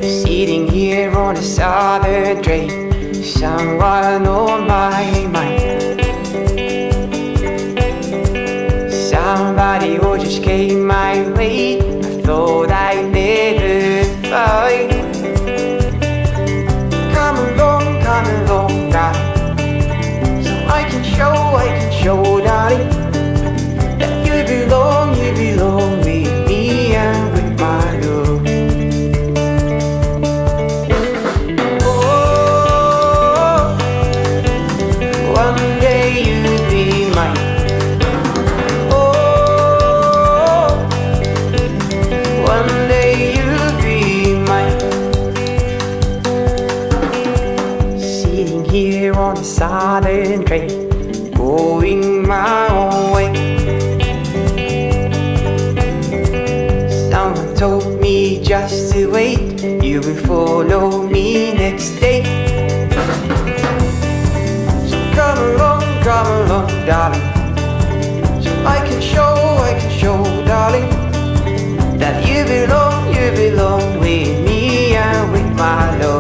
Sitting here on a southern drain, someone on my mind. Somebody who just came my way, I thought I'd never find. Come along, darling, so I can show, darling, that you belong with me and with my love. Here on the southern train, going my own way. Someone told me just to wait, you will follow me next day. So come along, darling, so I can show, darling, that you belong with me and with my love.